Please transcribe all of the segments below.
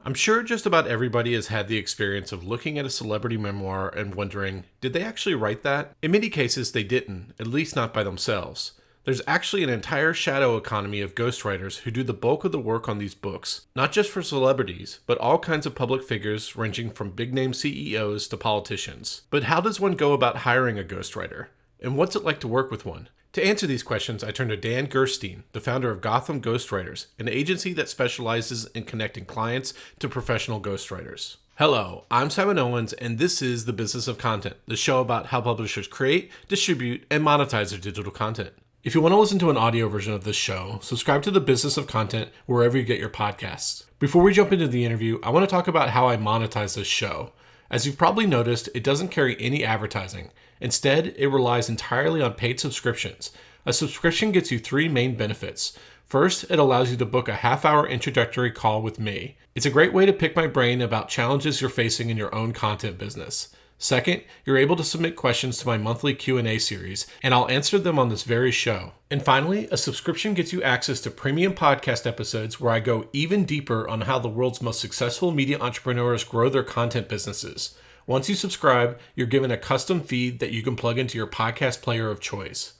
I'm sure just about everybody has had the experience of looking at a celebrity memoir and wondering, did they actually write that? In many cases, they didn't, at least not by themselves. There's actually an entire shadow economy of ghostwriters who do the bulk of the work on these books, not just for celebrities, but all kinds of public figures ranging from big-name CEOs to politicians. But how does one go about hiring a ghostwriter? And what's it like to work with one? To answer these questions, I turn to Dan Gerstein, the founder of Gotham Ghostwriters, an agency that specializes in connecting clients to professional ghostwriters. Hello, I'm Simon Owens, and this is The Business of Content, the show about how publishers create, distribute, and monetize their digital content. If you want to listen to an audio version of this show, subscribe to The Business of Content wherever you get your podcasts. Before we jump into the interview, I want to talk about how I monetize this show. As you've probably noticed, it doesn't carry any advertising. Instead, it relies entirely on paid subscriptions. A subscription gets you three main benefits. First, it allows you to book a half-hour introductory call with me. It's a great way to pick my brain about challenges you're facing in your own content business. Second, you're able to submit questions to my monthly Q&A series, and I'll answer them on this very show. And finally, a subscription gets you access to premium podcast episodes where I go even deeper on how the world's most successful media entrepreneurs grow their content businesses. Once you subscribe, you're given a custom feed that you can plug into your podcast player of choice.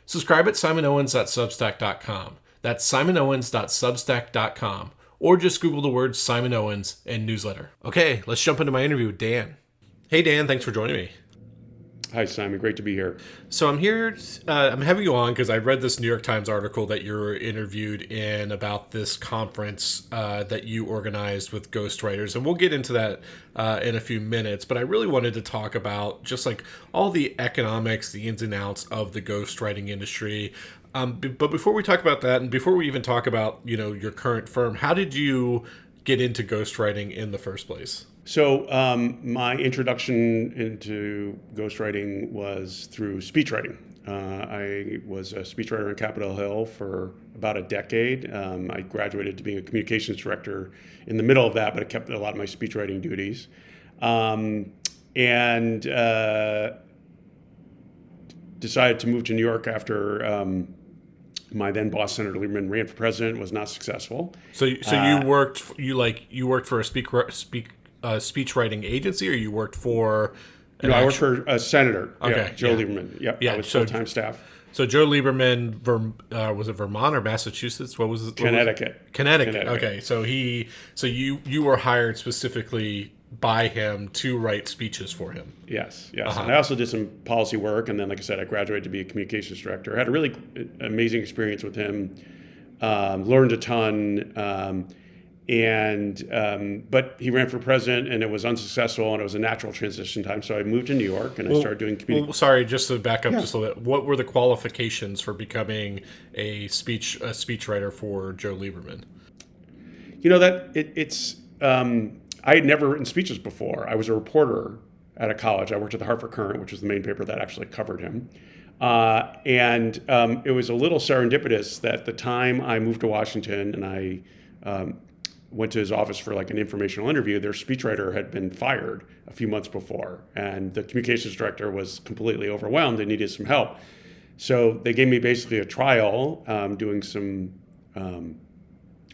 Subscribe at simonowens.substack.com. That's simonowens.substack.com. Or just Google the words Simon Owens and newsletter. Okay, let's jump into my interview with Dan. Hey, Dan, thanks for joining me. Hi, Simon. Great to be here. So I'm here, I'm having you on because I read this New York Times article that you were interviewed in about this conference that you organized with ghostwriters. And we'll get into that in a few minutes. But I really wanted to talk about just like all the economics, the ins and outs of the ghostwriting industry. But before we talk about that, and before we even talk about, your current firm, how did you get into ghostwriting in the first place? So my introduction into ghostwriting was through speechwriting. I was a speechwriter in Capitol Hill for about a decade. I graduated to being a communications director in the middle of that, but I kept a lot of my speechwriting duties. And decided to move to New York after my then boss, Senator Lieberman, ran for president, was not successful. So you worked for a speechwriting agency, or you worked for? I worked for a senator. Okay, Joe Lieberman. Yep. Yeah, I was full-time staff. So Joe Lieberman, was it Vermont or Massachusetts? What was it? Connecticut. Connecticut. Okay, so you were hired specifically by him to write speeches for him. Yes. Uh-huh. And I also did some policy work, and then, like I said, I graduated to be a communications director. I had a really amazing experience with him. Learned a ton, but he ran for president, and it was unsuccessful, and it was a natural transition time. So I moved to New York, and I started doing communication. Sorry, just to back up just a little bit. What were the qualifications for becoming a speechwriter for Joe Lieberman? I had never written speeches before. I was a reporter at a college. I worked at the Hartford Courant, which was the main paper that actually covered him. And it was a little serendipitous that the time I moved to Washington and I went to his office for like an informational interview, their speechwriter had been fired a few months before. And the communications director was completely overwhelmed and needed some help. So they gave me basically a trial doing some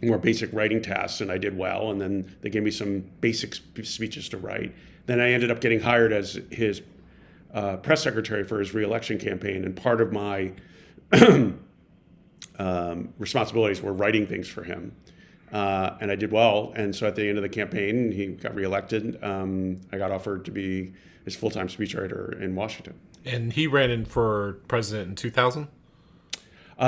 more basic writing tasks, and I did well. And then they gave me some basic speeches to write. Then I ended up getting hired as his press secretary for his re-election campaign, and part of my responsibilities were writing things for him. And I did well. And so at the end of the campaign, he got reelected. I got offered to be his full-time speechwriter in Washington. And he ran in for president in 2000?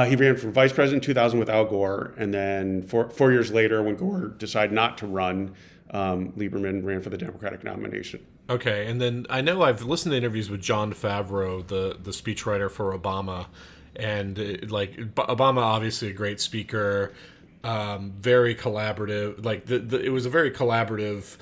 He ran for vice president in 2000 with Al Gore, and then 4 years later, when Gore decided not to run, Lieberman ran for the Democratic nomination. Okay, and then I know I've listened to interviews with Jon Favreau, the speechwriter for Obama, and Obama, obviously a great speaker, very collaborative. It was a very collaborative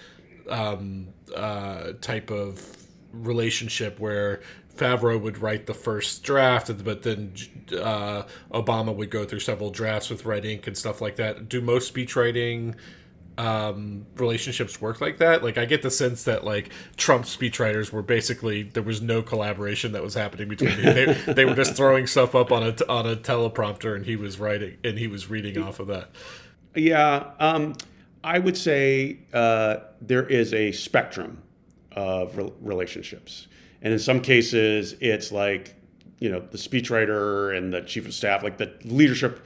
type of relationship where Favreau would write the first draft, but then Obama would go through several drafts with red ink and stuff like that. Do most speechwriting relationships work like that? Like, I get the sense that like Trump's speechwriters were basically, there was no collaboration that was happening between them. They were just throwing stuff up on a teleprompter, and he was writing and he was reading off of that. Yeah. I would say there is a spectrum of relationships. And in some cases, it's like, the speechwriter and the chief of staff, like the leadership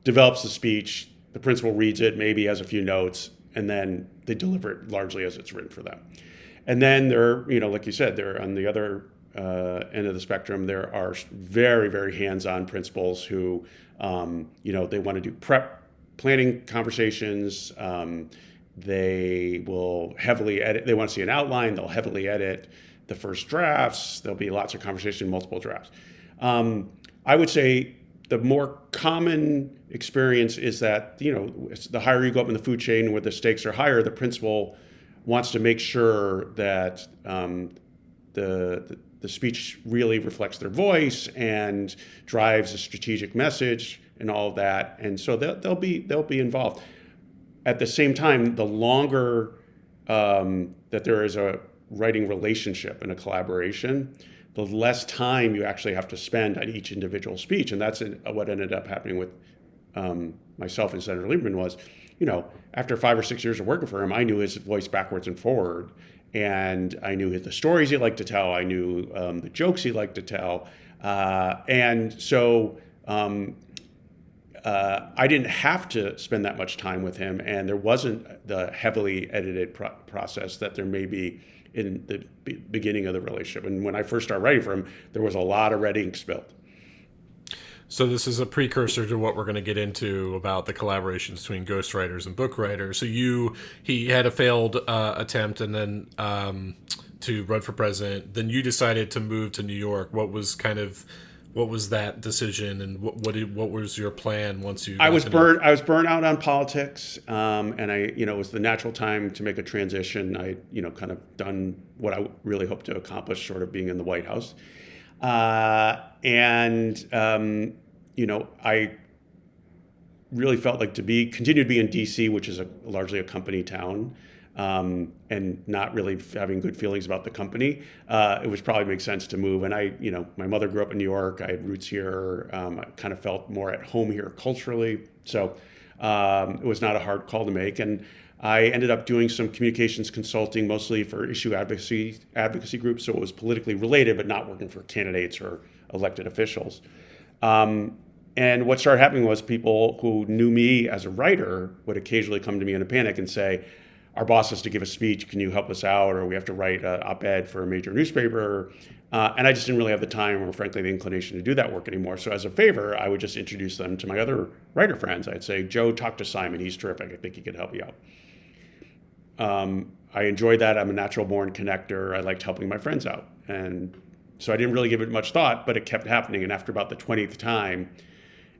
develops the speech, the principal reads it, maybe has a few notes, and then they deliver it largely as it's written for them. And then there, like you said, they're on the other end of the spectrum. There are very, very hands-on principals who, they want to do planning conversations. They will heavily edit. They want to see an outline. They'll heavily edit the first drafts. There'll be lots of conversation, multiple drafts. I would say the more common experience is that, the higher you go up in the food chain where the stakes are higher, the principal wants to make sure that the speech really reflects their voice and drives a strategic message and all of that. And so they'll be involved. At the same time, the longer that there is a writing relationship and a collaboration, the less time you actually have to spend on each individual speech. And that's what ended up happening with myself and Senator Lieberman was, after 5 or 6 years of working for him, I knew his voice backwards and forward. And I knew the stories he liked to tell. I knew the jokes he liked to tell. And so I didn't have to spend that much time with him. And there wasn't the heavily edited process that there may be in the beginning of the relationship. And when I first started writing for him, there was a lot of red ink spilled. So this is a precursor to what we're going to get into about the collaborations between ghostwriters and book writers. So he had a failed attempt, and then to run for president. Then you decided to move to New York. What was that decision, and what was your plan once you? I was burnt out on politics, and it was the natural time to make a transition. I kind of done what I really hoped to accomplish, sort of being in the White House. I really felt like continue to be in DC, which is largely a company town, and not really having good feelings about the company. It was probably make sense to move. And my mother grew up in New York. I had roots here. I kind of felt more at home here culturally. So it was not a hard call to make. And I ended up doing some communications consulting, mostly for issue advocacy groups. So it was politically related, but not working for candidates or elected officials. And what started happening was people who knew me as a writer would occasionally come to me in a panic and say, our boss has to give a speech, can you help us out? Or we have to write an op-ed for a major newspaper. And I just didn't really have the time or frankly the inclination to do that work anymore. So as a favor, I would just introduce them to my other writer friends. I'd say, Joe, talk to Simon, he's terrific, I think he can help you out. I enjoyed that. I'm a natural born connector. I liked helping my friends out. And so I didn't really give it much thought, but it kept happening. And after about the 20th time,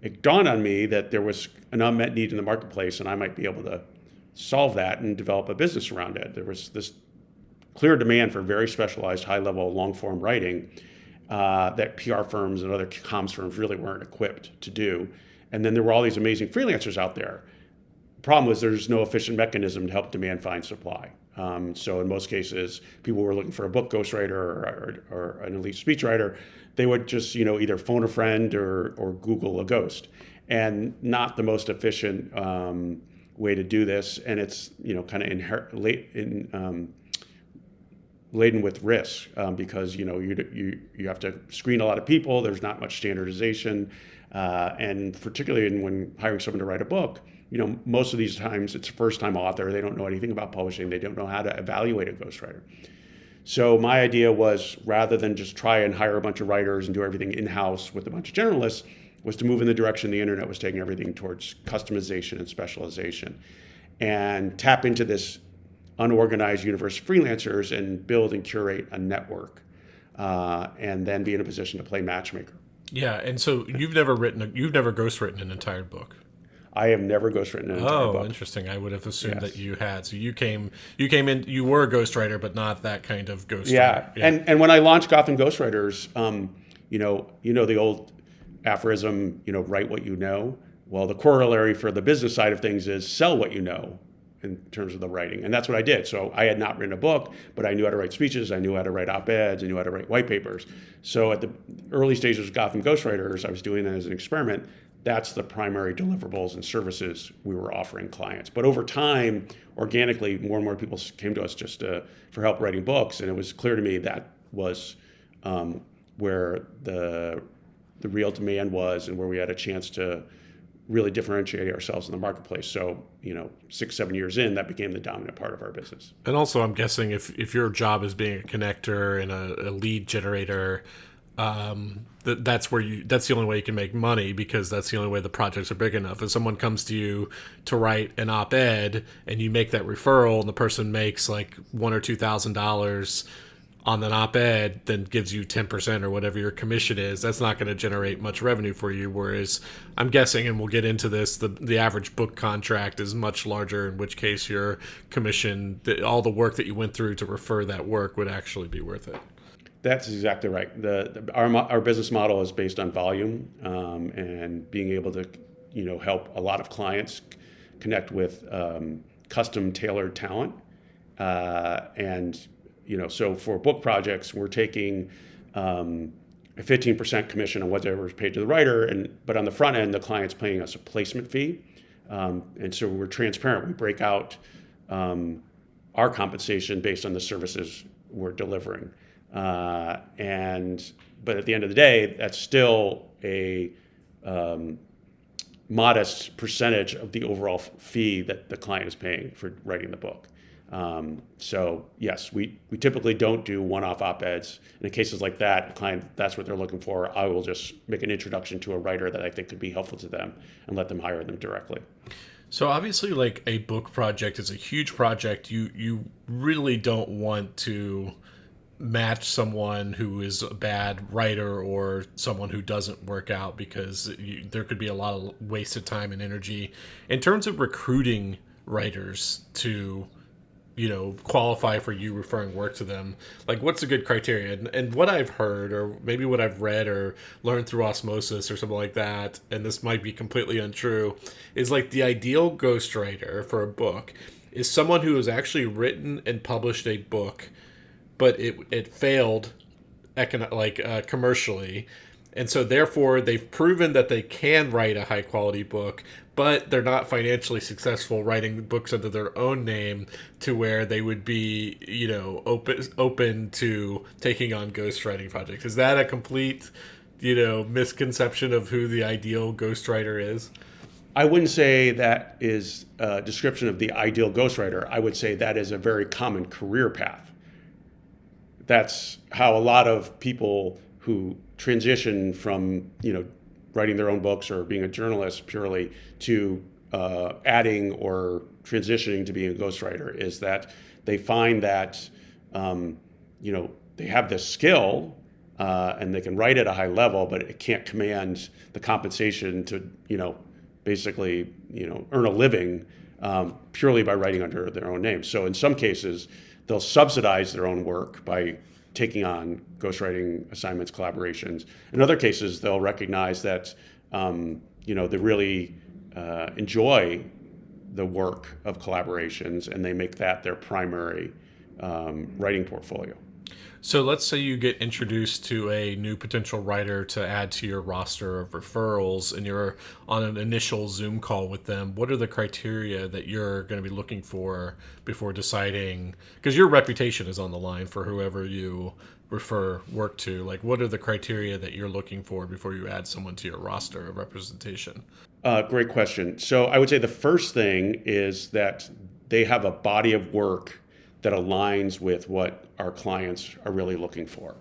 it dawned on me that there was an unmet need in the marketplace and I might be able to solve that and develop a business around it. There was this clear demand for very specialized, high-level, long-form writing that PR firms and other comms firms really weren't equipped to do. And then there were all these amazing freelancers out there. The problem was there's no efficient mechanism to help demand find supply. So in most cases, people were looking for a book ghostwriter or an elite speechwriter. They would just either phone a friend or Google a ghost, and not the most efficient way to do this. And it's kind of laden with risk because you have to screen a lot of people. There's not much standardization, and particularly when hiring someone to write a book. Most of these times it's a first-time author. They don't know anything about publishing. They don't know how to evaluate a ghostwriter. So my idea was, rather than just try and hire a bunch of writers and do everything in-house with a bunch of generalists, was to move in the direction the internet was taking everything towards customization and specialization, and tap into this unorganized universe of freelancers and build and curate a network, and then be in a position to play matchmaker. Yeah, and so you've never ghostwritten an entire book. I have never ghostwritten an entire book. Oh, interesting. I would have assumed that you had. So you came in, you were a ghostwriter, but not that kind of ghostwriter. Yeah. And when I launched Gotham Ghostwriters, the old aphorism, write what you know. Well, the corollary for the business side of things is sell what you know in terms of the writing. And that's what I did. So I had not written a book, but I knew how to write speeches. I knew how to write op-eds. I knew how to write white papers. So at the early stages of Gotham Ghostwriters, I was doing that as an experiment. that's the primary deliverables and services we were offering clients. But over time, organically, more and more people came to us just for help writing books, and it was clear to me that was where the real demand was, and where we had a chance to really differentiate ourselves in the marketplace. So, 6-7 years in, that became the dominant part of our business. And also, I'm guessing if your job is being a connector and a lead generator, that's the only way you can make money, because that's the only way the projects are big enough. If someone comes to you to write an op-ed and you make that referral and the person makes like $1,000 or $2,000 on an op-ed, then gives you 10% or whatever your commission is, that's not going to generate much revenue for you. Whereas I'm guessing, and we'll get into this, the average book contract is much larger, in which case your commission, all the work that you went through to refer that work, would actually be worth it. That's exactly right. Our business model is based on volume, and being able to help a lot of clients connect with custom tailored talent, and so for book projects, we're taking a 15% commission on whatever is paid to the writer, but on the front end, the client's paying us a placement fee, and so we're transparent. We break out our compensation based on the services we're delivering, but at the end of the day, that's still a modest percentage of the overall fee that the client is paying for writing the book. So yes, we typically don't do one-off op-eds. In cases like that, a client, that's what they're looking for, I will just make an introduction to a writer that I think could be helpful to them and let them hire them directly. So obviously, like, a book project is a huge project. You really don't want to match someone who is a bad writer or someone who doesn't work out, because there could be a lot of wasted time and energy. In terms of recruiting writers to qualify for you referring work to them, like, what's a good criteria? And what I've heard, or maybe what I've read or learned through osmosis or something like that, and this might be completely untrue, is like the ideal ghostwriter for a book is someone who has actually written and published a book, but it failed commercially. And so therefore they've proven that they can write a high quality book, but they're not financially successful writing books under their own name, to where they would be, open to taking on ghostwriting projects. Is that a complete, misconception of who the ideal ghostwriter is? I wouldn't say that is a description of the ideal ghostwriter. I would say that is a very common career path. That's how a lot of people who transition from, writing their own books or being a journalist purely to adding or transitioning to being a ghostwriter, is that they find that, they have this skill and they can write at a high level, but it can't command the compensation to, basically, earn a living purely by writing under their own name. So in some cases, they'll subsidize their own work by taking on ghostwriting assignments, collaborations. In other cases, they'll recognize that they really enjoy the work of collaborations, and they make that their primary writing portfolio. So let's say you get introduced to a new potential writer to add to your roster of referrals, and you're on an initial Zoom call with them. What are the criteria that you're going to be looking for before deciding? Because your reputation is on the line for whoever you refer work to. Like, what are the criteria that you're looking for before you add someone to your roster of representation? Great question. So I would say the first thing is that they have a body of work that aligns with what our clients are really looking for.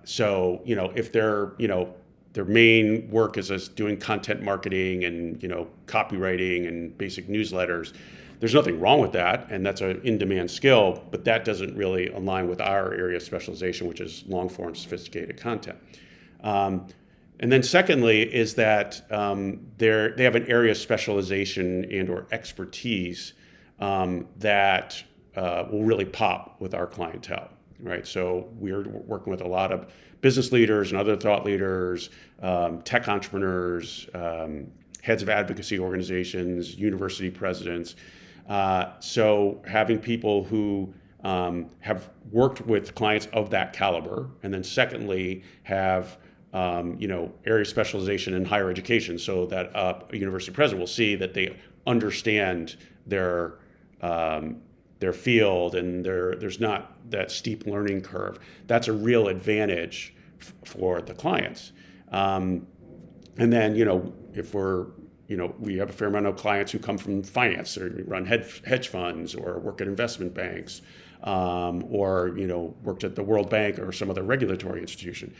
So, if their main work is as doing content marketing and, copywriting and basic newsletters, there's nothing wrong with that, and that's an in-demand skill, but that doesn't really align with our area of specialization, which is long-form sophisticated content. And then secondly is that they have an area of specialization and or expertise that will really pop with our clientele, right? So we're working with a lot of business leaders and other thought leaders, tech entrepreneurs, heads of advocacy organizations, university presidents. So having people who have worked with clients of that caliber, and then secondly, have area specialization in higher education, so that a university president will see that they understand their field and there's not that steep learning curve. That's a real advantage for the clients. And then, if we have a fair amount of clients who come from finance or run hedge funds or work at investment banks, or worked at the World Bank or some other regulatory institution.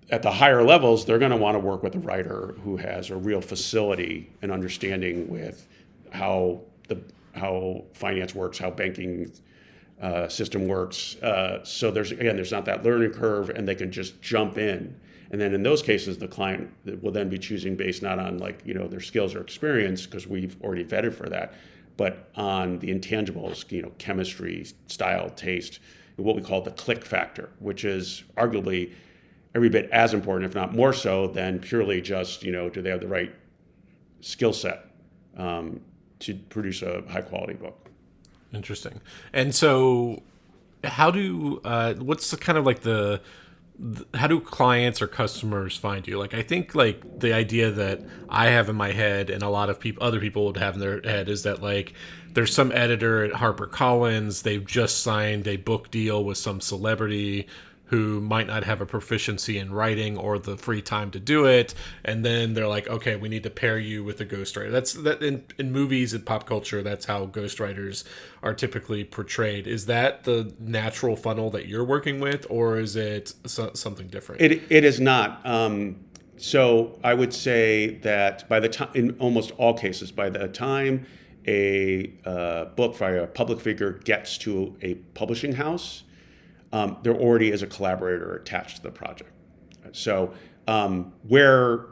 At the higher levels, they're going to want to work with a writer who has a real facility and understanding with how finance works, how banking system works. So there's not that learning curve, and they can just jump in. And then in those cases, the client will then be choosing based not on their skills or experience, because we've already vetted for that, but on the intangibles, chemistry, style, taste, what we call the click factor, which is arguably every bit as important, if not more so, than purely just, do they have the right skill set to produce a high quality book. Interesting. And so how do, what's the kind of like how do clients or customers find you? Like, I think like the idea that I have in my head and a lot of other people would have in their head is that like there's some editor at HarperCollins, they've just signed a book deal with some celebrity who might not have a proficiency in writing or the free time to do it, and then they're like, okay, we need to pair you with a ghostwriter. That's that in movies and pop culture, that's how ghostwriters are typically portrayed. Is that the natural funnel that you're working with, or is it something different? It is not. So I would say that by the time, in almost all cases, by the time a book by a public figure gets to a publishing house, there already is a collaborator attached to the project. So where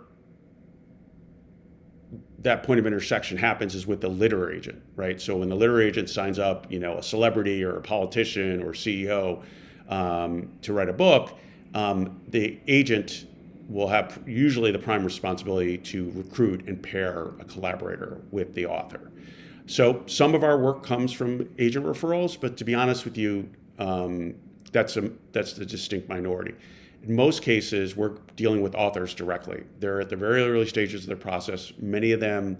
that point of intersection happens is with the literary agent, right? So when the literary agent signs up, a celebrity or a politician or CEO to write a book, the agent will have usually the prime responsibility to recruit and pair a collaborator with the author. So some of our work comes from agent referrals, but to be honest with you, that's the distinct minority. In most cases, we're dealing with authors directly. They're at the very early stages of their process. Many of them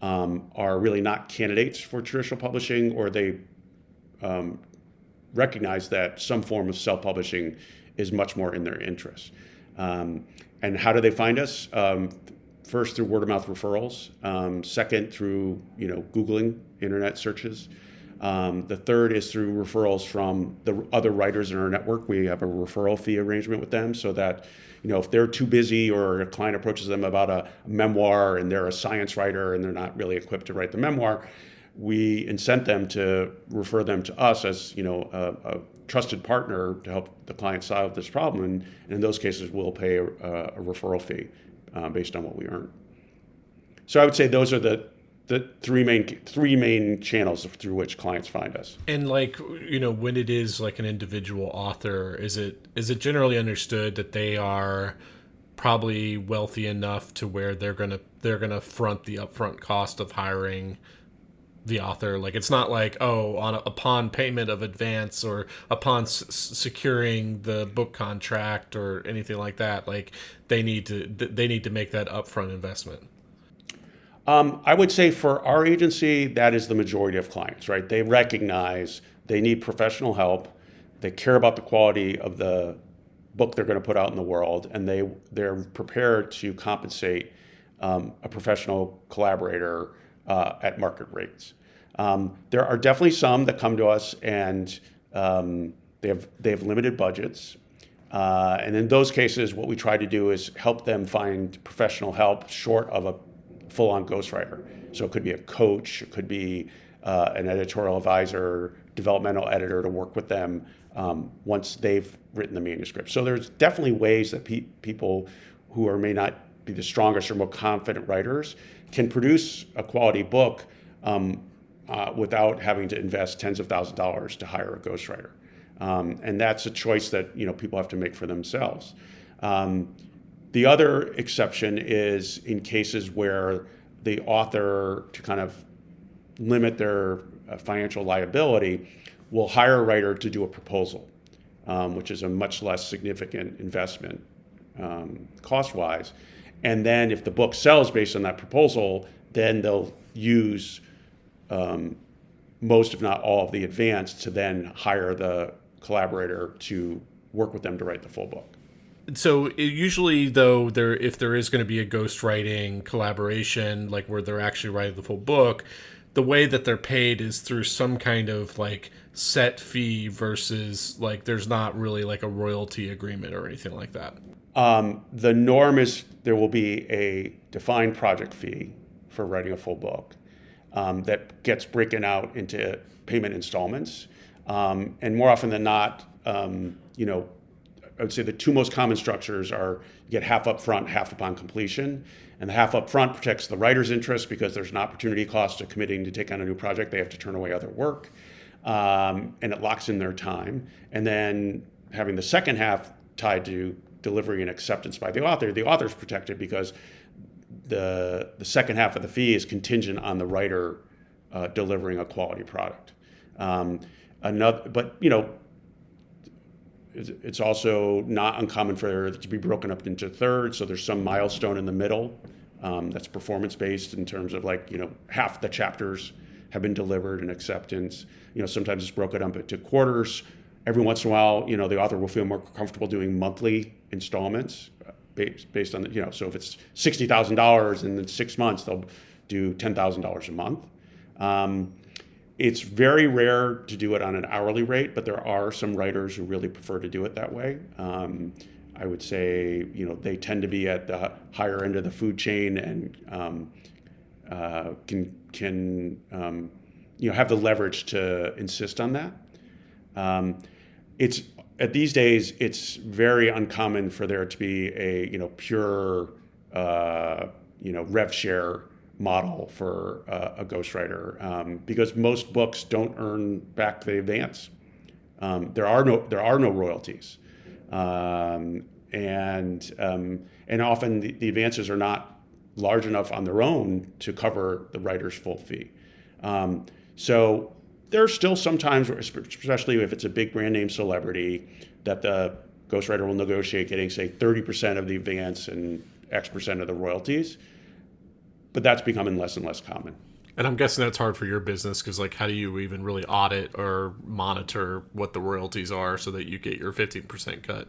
are really not candidates for traditional publishing, or they recognize that some form of self-publishing is much more in their interest. And how do they find us? First, through word-of-mouth referrals. Second, through Googling, internet searches. The third is through referrals from the other writers in our network. We have a referral fee arrangement with them, so that if they're too busy or a client approaches them about a memoir and they're a science writer and they're not really equipped to write the memoir, we incent them to refer them to us as a trusted partner to help the client solve this problem. And in those cases, we'll pay a referral fee based on what we earn. So I would say those are the three main channels through which clients find us. And when it is like an individual author, is it generally understood that they are probably wealthy enough to where they're gonna front the upfront cost of hiring the author? Like, it's not like, upon payment of advance or upon securing the book contract or anything like that, like they need to make that upfront investment. I would say for our agency, that is the majority of clients, right? They recognize they need professional help. They care about the quality of the book they're going to put out in the world, and they're prepared to compensate a professional collaborator at market rates. There are definitely some that come to us and they have limited budgets. And in those cases, what we try to do is help them find professional help short of a full-on ghostwriter. So it could be a coach, it could be an editorial advisor, developmental editor to work with them once they've written the manuscript. So there's definitely ways that people who may not be the strongest or more confident writers can produce a quality book without having to invest tens of thousands of dollars to hire a ghostwriter. And that's a choice that people have to make for themselves. The other exception is in cases where the author, to kind of limit their financial liability, will hire a writer to do a proposal, which is a much less significant investment cost-wise. And then if the book sells based on that proposal, then they'll use most, if not all, of the advance to then hire the collaborator to work with them to write the full book. So usually, though, if there is going to be a ghostwriting collaboration, like where they're actually writing the full book, the way that they're paid is through some kind of like set fee versus like there's not really like a royalty agreement or anything like that. The norm is there will be a defined project fee for writing a full book that gets broken out into payment installments. And more often than not, I would say the two most common structures are you get half up front, half upon completion. And the half up front protects the writer's interest because there's an opportunity cost to committing to take on a new project. They have to turn away other work. And it locks in their time. And then having the second half tied to delivery and acceptance by the author's protected because the second half of the fee is contingent on the writer delivering a quality product. It's also not uncommon for it to be broken up into thirds. So there's some milestone in the middle that's performance-based in terms of half the chapters have been delivered in acceptance. Sometimes it's broken up into quarters. Every once in a while, the author will feel more comfortable doing monthly installments based on, so if it's $60,000 and in 6 months, they'll do $10,000 a month. It's very rare to do it on an hourly rate, but there are some writers who really prefer to do it that way. I would say, they tend to be at the higher end of the food chain and can have the leverage to insist on that. These days, it's very uncommon for there to be a pure rev share model for a ghostwriter because most books don't earn back the advance. There are no royalties, and often the advances are not large enough on their own to cover the writer's full fee. So there's still sometimes, especially if it's a big brand name celebrity, that the ghostwriter will negotiate getting, say, 30% of the advance and X% of the royalties. But that's becoming less and less common. And I'm guessing that's hard for your business because, how do you even really audit or monitor what the royalties are so that you get your 15% cut?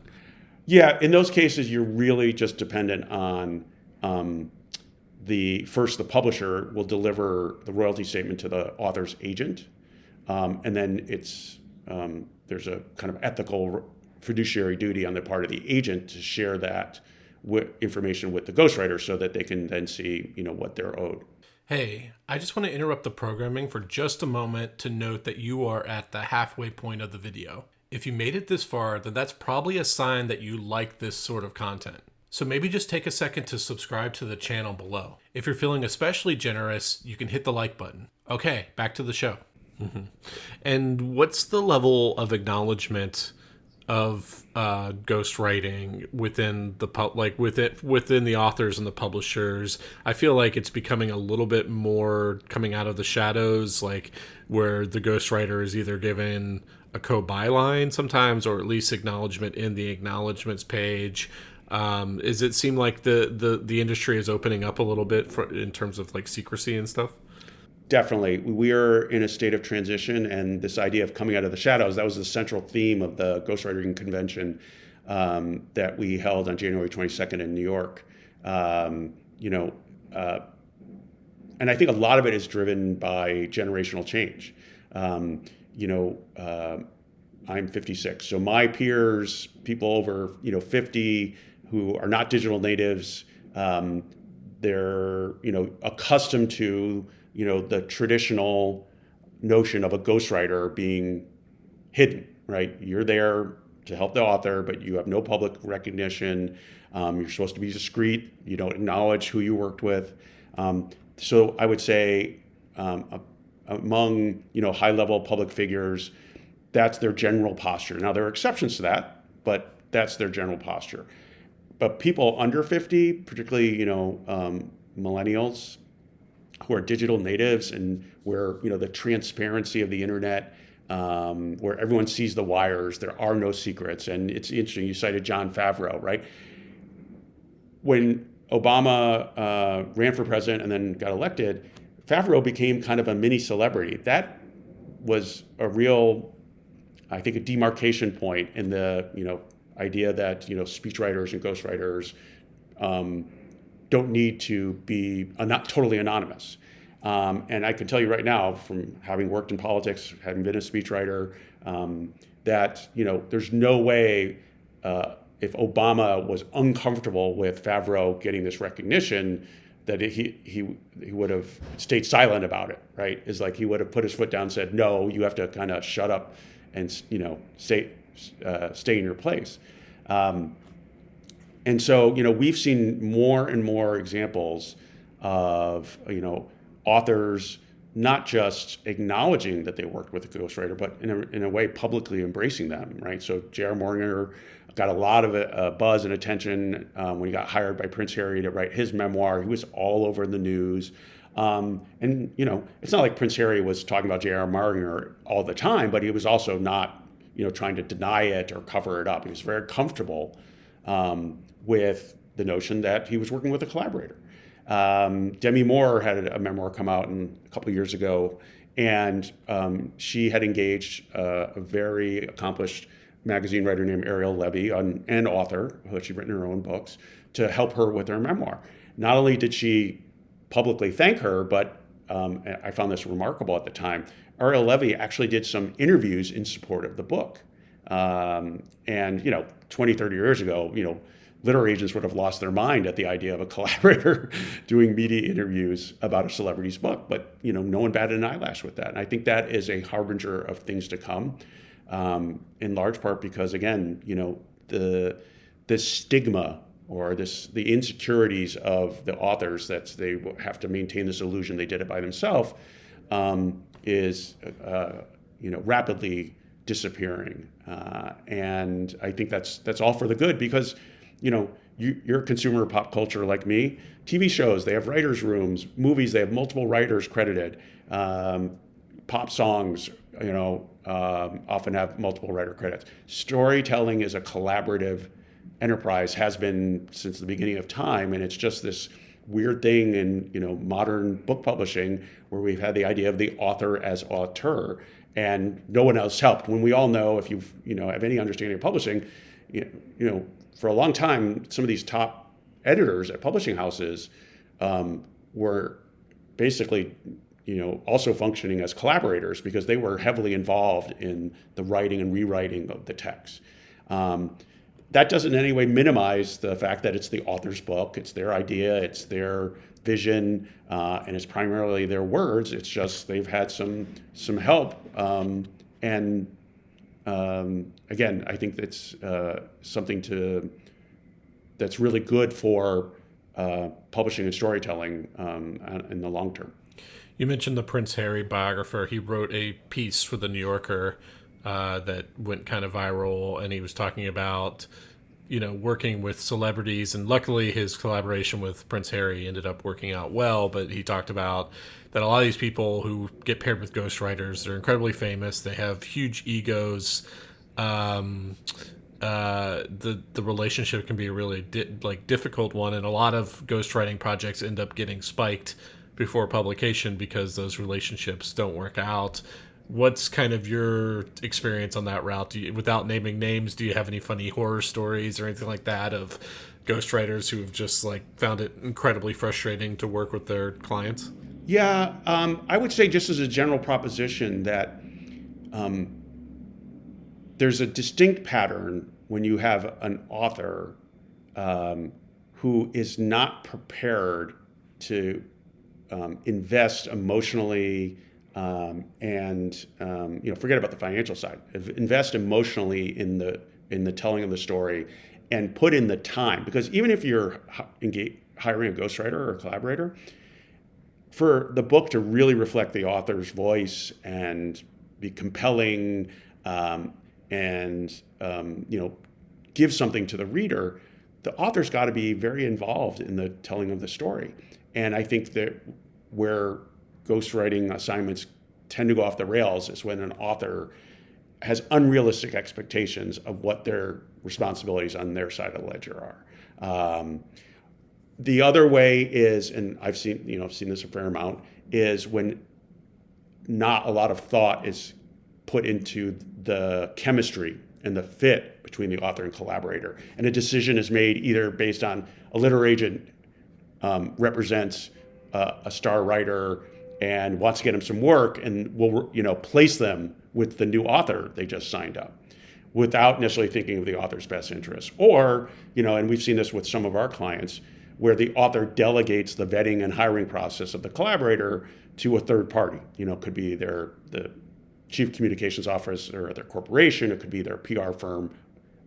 Yeah, in those cases, you're really just dependent on the publisher will deliver the royalty statement to the author's agent, and then there's a kind of ethical fiduciary duty on the part of the agent to share that information with the ghostwriter so that they can then see, what they're owed. Hey, I just want to interrupt the programming for just a moment to note that you are at the halfway point of the video. If you made it this far, then that's probably a sign that you like this sort of content. So maybe just take a second to subscribe to the channel below. If you're feeling especially generous, you can hit the like button. Okay, back to the show. And what's the level of acknowledgement of ghostwriting within the within the authors and the publishers? I feel like it's becoming a little bit more coming out of the shadows, where the ghostwriter is either given a co-byline sometimes, or at least acknowledgement in the acknowledgements page. Does it seem like the industry is opening up a little bit in terms of secrecy and stuff? Definitely. We are in a state of transition, and this idea of coming out of the shadows, that was the central theme of the ghostwriting convention that we held on January 22nd in New York. And I think a lot of it is driven by generational change. I'm 56, so my peers, people over 50 who are not digital natives, they're accustomed to the traditional notion of a ghostwriter being hidden, right? You're there to help the author, but you have no public recognition. You're supposed to be discreet. You don't acknowledge who you worked with. So I would say among high-level public figures, that's their general posture. Now, there are exceptions to that, but that's their general posture. But people under 50, particularly millennials, who are digital natives, and where the transparency of the internet, where everyone sees the wires, there are no secrets. And it's interesting, you cited Jon Favreau, right? when Obama ran for president and then got elected, Favreau became kind of a mini celebrity. That was a real, I think, a demarcation point in the idea that speechwriters and ghostwriters don't need to be not totally anonymous. And I can tell you right now, from having worked in politics, having been a speechwriter, that there's no way if Obama was uncomfortable with Favreau getting this recognition, that he would have stayed silent about it. Right? Is like he would have put his foot down and said, "No, you have to kind of shut up and stay in your place." And so we've seen more and more examples of authors not just acknowledging that they worked with a ghostwriter, but in a way publicly embracing them, right? So J.R. Morninger got a lot of buzz and attention when he got hired by Prince Harry to write his memoir. He was all over the news. And it's not like Prince Harry was talking about J.R. Morninger all the time, but he was also not trying to deny it or cover it up. He was very comfortable with the notion that he was working with a collaborator. Demi Moore had a memoir come out a couple of years ago, and she had engaged a very accomplished magazine writer named Ariel Levy, an author who she'd written her own books, to help her with her memoir. Not only did she publicly thank her, but I found this remarkable at the time, Ariel Levy actually did some interviews in support of the book. And 20, 30 years ago, literary agents would have lost their mind at the idea of a collaborator doing media interviews about a celebrity's book, but no one batted an eyelash with that. And I think that is a harbinger of things to come, in large part because, again, the stigma or the insecurities of the authors that they have to maintain this illusion they did it by themselves is rapidly disappearing, and I think that's all for the good because you're a consumer of pop culture like me. TV shows, they have writers' rooms. Movies, they have multiple writers credited. Pop songs, often have multiple writer credits. Storytelling is a collaborative enterprise, has been since the beginning of time, and it's just this weird thing in modern book publishing where we've had the idea of the author as auteur, and no one else helped. When we all know, if you've have any understanding of publishing, for a long time, some of these top editors at publishing houses were basically, also functioning as collaborators because they were heavily involved in the writing and rewriting of the text. That doesn't in any way minimize the fact that it's the author's book, it's their idea, it's their vision, and it's primarily their words. It's just they've had some help, and again, I think that's something that's really good for publishing and storytelling in the long term. You mentioned the Prince Harry biographer. He wrote a piece for The New Yorker that went kind of viral, and he was talking about working with celebrities, and luckily his collaboration with Prince Harry ended up working out well, but he talked about that a lot of these people who get paired with ghostwriters, they're incredibly famous, they have huge egos, the relationship can be a really difficult one, and a lot of ghostwriting projects end up getting spiked before publication because those relationships don't work out. What's kind of your experience on that route? Without naming names, do you have any funny horror stories or anything like that of ghostwriters who have just found it incredibly frustrating to work with their clients? Yeah, I would say just as a general proposition that there's a distinct pattern when you have an author who is not prepared to invest emotionally and forget about the financial side. Invest emotionally in the telling of the story, and put in the time. Because even if you're hiring a ghostwriter or a collaborator, for the book to really reflect the author's voice and be compelling, and give something to the reader, the author's got to be very involved in the telling of the story. And I think that where ghostwriting assignments tend to go off the rails is when an author has unrealistic expectations of what their responsibilities on their side of the ledger are. The other way is, and I've seen this a fair amount, is when not a lot of thought is put into the chemistry and the fit between the author and collaborator, and a decision is made either based on a literary agent represents a star writer and wants to get him some work, and will place them with the new author they just signed up, without necessarily thinking of the author's best interest. Or, and we've seen this with some of our clients, where the author delegates the vetting and hiring process of the collaborator to a third party. It could be the chief communications officer or their corporation, it could be their PR firm,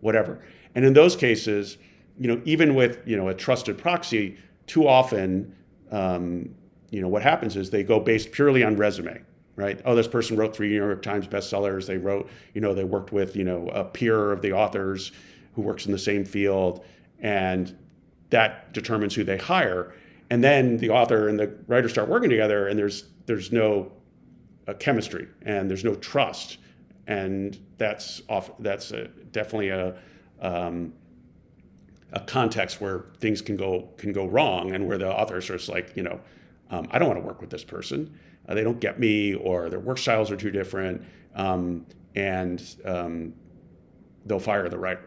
whatever. And in those cases, even with a trusted proxy, too often, what happens is they go based purely on resume, right? Oh, this person wrote 3 New York Times bestsellers. They wrote, they worked with, a peer of the authors who works in the same field, and that determines who they hire. And then the author and the writer start working together, and there's no chemistry and there's no trust, and that's definitely a context where things can go wrong, and where the author is just like, I don't want to work with this person. They don't get me, or their work styles are too different, and they'll fire the writer.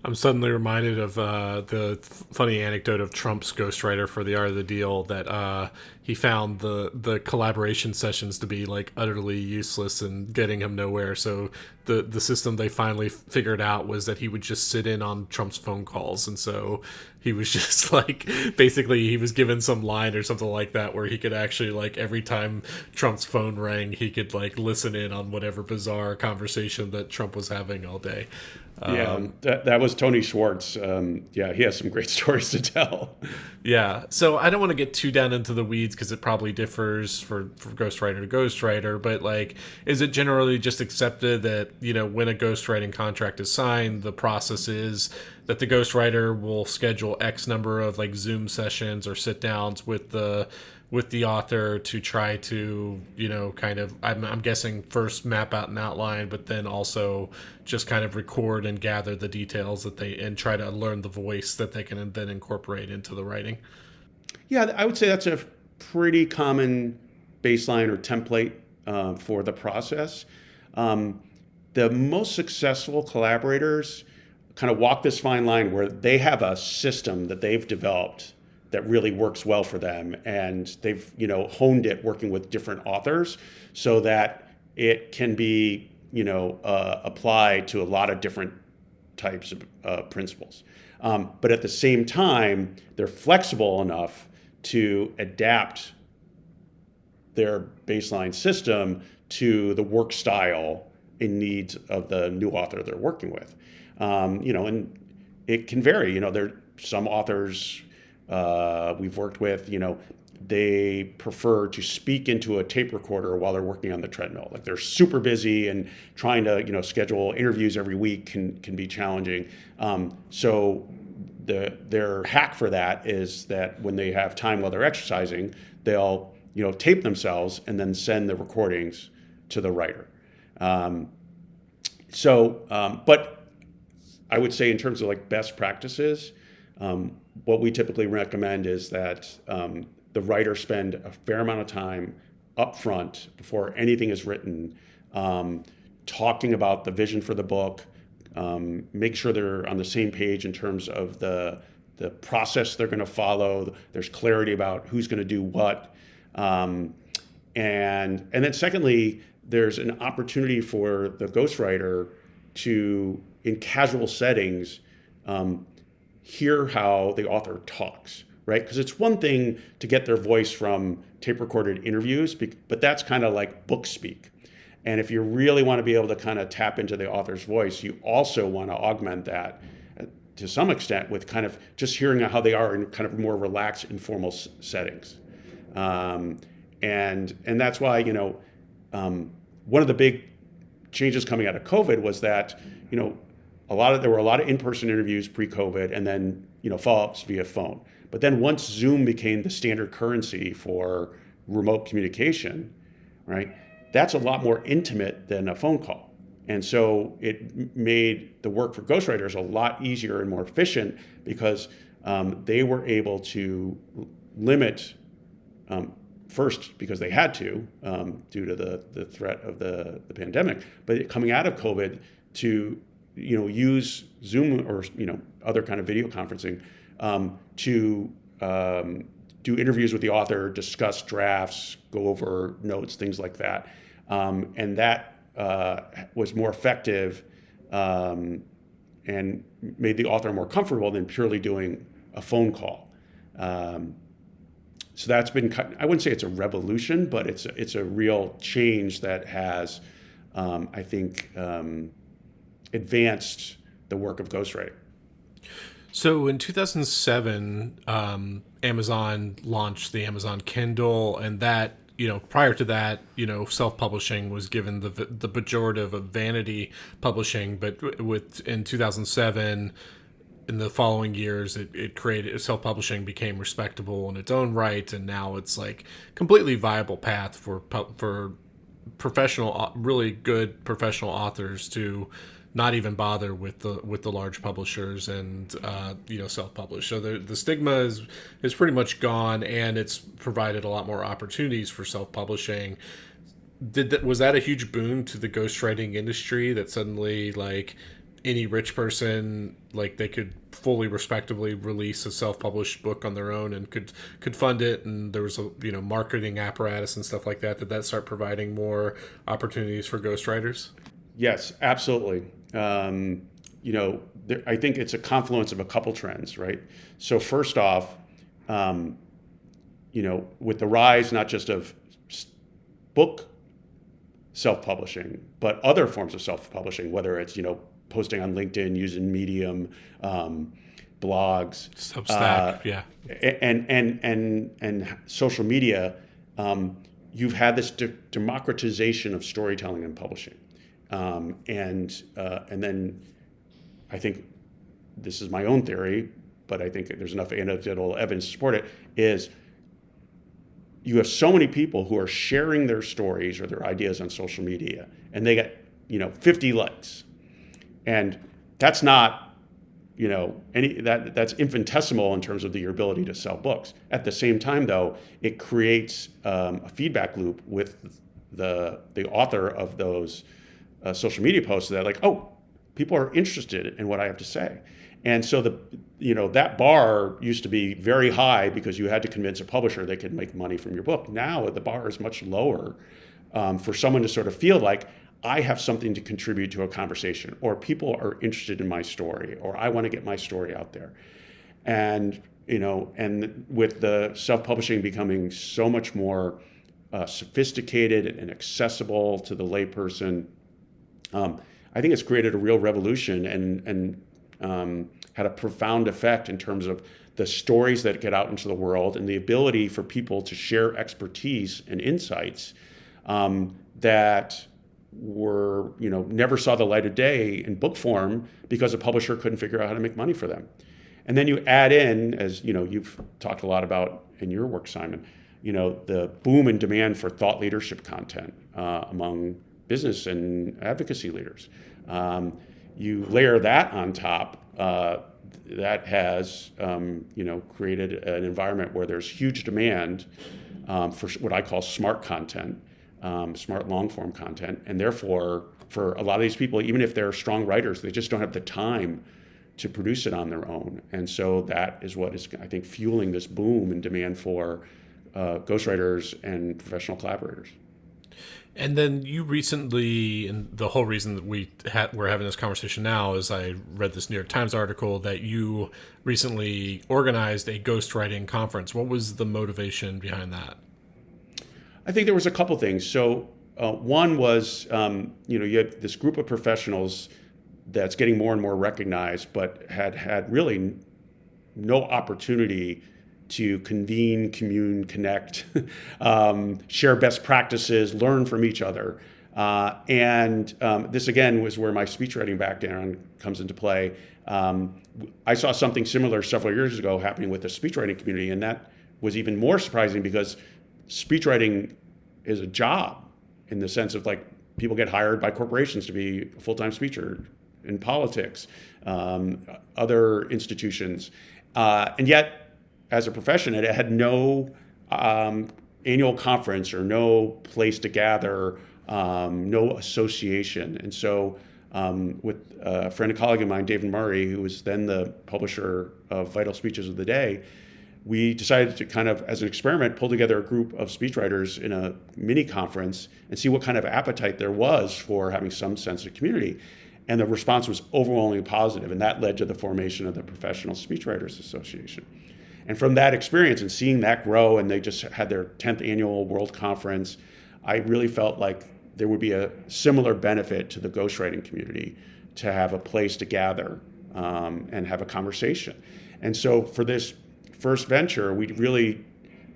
I'm suddenly reminded of the funny anecdote of Trump's ghostwriter for The Art of the Deal, that he found the collaboration sessions to be like utterly useless and getting him nowhere. So the system they finally figured out was that he would just sit in on Trump's phone calls. And so he was just like, basically he was given some line or something like that where he could actually, like, every time Trump's phone rang, he could like listen in on whatever bizarre conversation that Trump was having all day. That was Tony Schwartz. He has some great stories to tell. Yeah, so I don't want to get too down into the weeds because it probably differs for ghostwriter to ghostwriter, but like, is it generally just accepted that, when a ghostwriting contract is signed, the process is that the ghostwriter will schedule X number of like Zoom sessions or sit downs with the author to try to, kind of, I'm guessing first map out an outline, but then also just kind of record and gather the details and try to learn the voice that they can then incorporate into the writing? Yeah, I would say that's a pretty common baseline or template for the process. The most successful collaborators kind of walk this fine line where they have a system that they've developed that really works well for them, and they've honed it working with different authors so that it can be applied to a lot of different types of principles. But at the same time, they're flexible enough to adapt their baseline system to the work style and needs of the new author they're working with. And it can vary. There are some authors we've worked with, they prefer to speak into a tape recorder while they're working on the treadmill. Like, they're super busy, and trying to schedule interviews every week can be challenging. So their hack for that is that when they have time while they're exercising, they'll tape themselves and then send the recordings to the writer. But I would say, in terms of like best practices, what we typically recommend is that the writer spend a fair amount of time up front before anything is written, talking about the vision for the book, make sure they're on the same page in terms of the process they're going to follow. There's clarity about who's going to do what. And then secondly, there's an opportunity for the ghostwriter to, in casual settings, hear how the author talks, right? Because it's one thing to get their voice from tape-recorded interviews, but that's kind of like book speak. And if you really want to be able to kind of tap into the author's voice, you also want to augment that to some extent with kind of just hearing how they are in kind of more relaxed, informal settings. And that's why, one of the big changes coming out of COVID was that, there were a lot of in-person interviews pre-COVID, and then, follow-ups via phone. But then once Zoom became the standard currency for remote communication, right, that's a lot more intimate than a phone call. And so it made the work for ghostwriters a lot easier and more efficient, because they were able to limit, first because they had to, due to the threat of the pandemic, but coming out of COVID, to use Zoom or other kind of video conferencing, to do interviews with the author, discuss drafts, go over notes, things like that, and that was more effective, and made the author more comfortable than purely doing a phone call. So that's been, I wouldn't say it's a revolution, but it's a real change that has, I think, advanced the work of ghostwriting. So in 2007, Amazon launched the Amazon Kindle, and that, prior to that, self-publishing was given the pejorative of vanity publishing, but in 2007, in the following years, it created, self-publishing became respectable in its own right, and now it's like completely viable path for professional, really good professional authors to not even bother with the large publishers and self-publish. So the stigma is pretty much gone, and it's provided a lot more opportunities for self-publishing. Was that a huge boon to the ghostwriting industry, that suddenly, like, any rich person, like, they could fully respectably release a self-published book on their own and could fund it, and there was a marketing apparatus and stuff like that? Did that start providing more opportunities for ghostwriters? Yes, absolutely. I think it's a confluence of a couple trends, right? So first off, with the rise not just of book self-publishing, but other forms of self-publishing, whether it's posting on LinkedIn, using Medium, blogs, Substack, yeah, and social media, you've had this democratization of storytelling and publishing. And then I think, this is my own theory, but I think there's enough anecdotal evidence to support it, is you have so many people who are sharing their stories or their ideas on social media, and they get 50 likes, and that's not that's infinitesimal in terms of your ability to sell books. At the same time, though, it creates a feedback loop with the author of those social media posts, that, like, oh, people are interested in what I have to say. And so that bar used to be very high because you had to convince a publisher they could make money from your book. Now the bar is much lower, for someone to sort of feel like, I have something to contribute to a conversation, or people are interested in my story, or I want to get my story out there. And and with the self-publishing becoming so much more sophisticated and accessible to the layperson, I think it's created a real revolution and had a profound effect in terms of the stories that get out into the world, and the ability for people to share expertise and insights that were never saw the light of day in book form because a publisher couldn't figure out how to make money for them. And then you add in, as you've talked a lot about in your work, Simon, the boom in demand for thought leadership content among business and advocacy leaders. You layer that on top, that has created an environment where there's huge demand for what I call smart content, smart long-form content, and therefore for a lot of these people, even if they're strong writers, they just don't have the time to produce it on their own. And so that is what is, I think, fueling this boom in demand for ghostwriters and professional collaborators. And then you recently, and the whole reason that we're having this conversation now is I read this New York Times article that you recently organized a ghostwriting conference. What was the motivation behind that? I think there was a couple things. So one was, you have this group of professionals that's getting more and more recognized, but had really no opportunity to convene, commune, connect, share best practices, learn from each other. And this, again, was where my speechwriting background comes into play. I saw something similar several years ago happening with the speechwriting community, and that was even more surprising because speechwriting is a job in the sense of, like, people get hired by corporations to be a full-time speaker in politics, other institutions. And yet, as a profession, it had no annual conference or no place to gather, no association. And so, with a friend and colleague of mine, David Murray, who was then the publisher of Vital Speeches of the Day, we decided to kind of, as an experiment, pull together a group of speechwriters in a mini conference and see what kind of appetite there was for having some sense of community. And the response was overwhelmingly positive, and that led to the formation of the Professional Speechwriters Association. And from that experience and seeing that grow, and they just had their 10th annual World Conference, I really felt like there would be a similar benefit to the ghostwriting community to have a place to gather and have a conversation. And so for this first venture, we really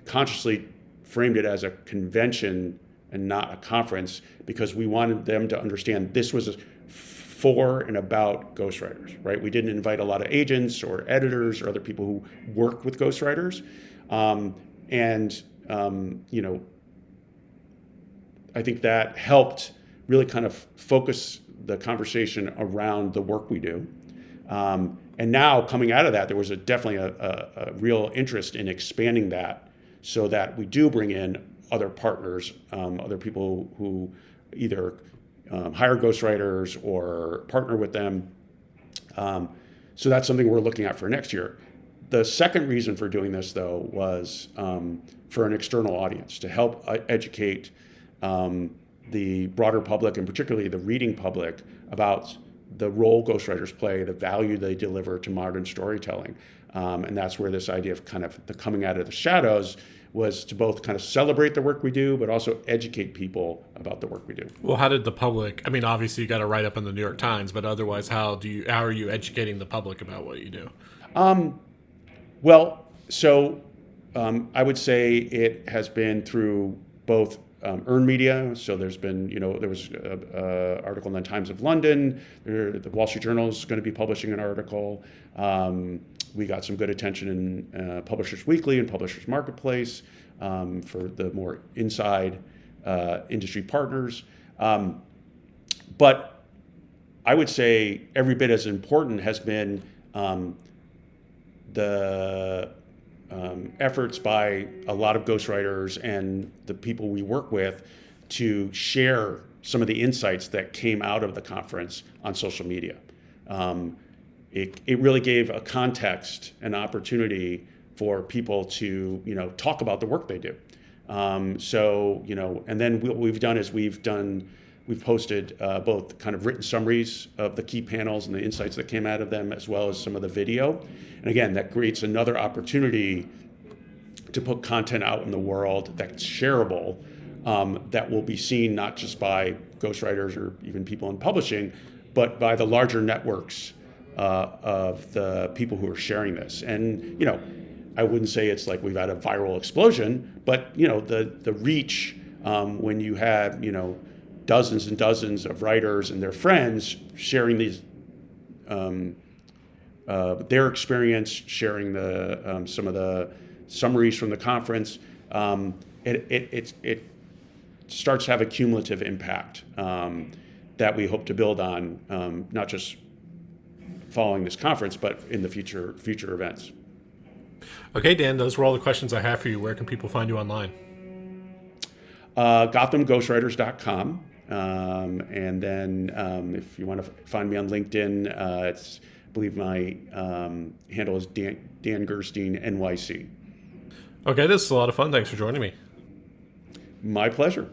consciously framed it as a convention and not a conference, because we wanted them to understand this was for and about ghostwriters, right? We didn't invite a lot of agents or editors or other people who work with ghostwriters. I think that helped really kind of focus the conversation around the work we do. And now coming out of that, there was definitely a real interest in expanding that so that we do bring in other partners, other people who either hire ghostwriters or partner with them. So that's something we're looking at for next year. The second reason for doing this, though, was for an external audience, to help educate the broader public, and particularly the reading public, about the role ghostwriters play, the value they deliver to modern storytelling. And that's where this idea of kind of the coming out of the shadows was, to both kind of celebrate the work we do, but also educate people about the work we do. Well, how did the public, I mean, obviously you got to write up in the New York Times, but otherwise, how are you educating the public about what you do? I would say it has been through both earned media. So there's been, there was an article in the Times of London. The Wall Street Journal is going to be publishing an article. We got some good attention in Publishers Weekly and Publishers Marketplace for the more inside industry partners. But I would say every bit as important has been the efforts by a lot of ghostwriters and the people we work with to share some of the insights that came out of the conference on social media. It really gave a context, an opportunity for people to, talk about the work they do. And then what we've done is we've posted both kind of written summaries of the key panels and the insights that came out of them, as well as some of the video. And again, that creates another opportunity to put content out in the world that's shareable, that will be seen not just by ghostwriters or even people in publishing, but by the larger networks of the people who are sharing this. And, I wouldn't say it's like we've had a viral explosion, but, the reach, when you have, dozens and dozens of writers and their friends sharing these, their experience, sharing the some of the summaries from the conference, it starts to have a cumulative impact that we hope to build on, not just following this conference, but in the future events. Okay, Dan, those were all the questions I have for you. Where can people find you online? GothamGhostwriters.com. And then if you want to find me on LinkedIn, I believe my handle is Dan Gerstein, NYC. Okay, this is a lot of fun. Thanks for joining me. My pleasure.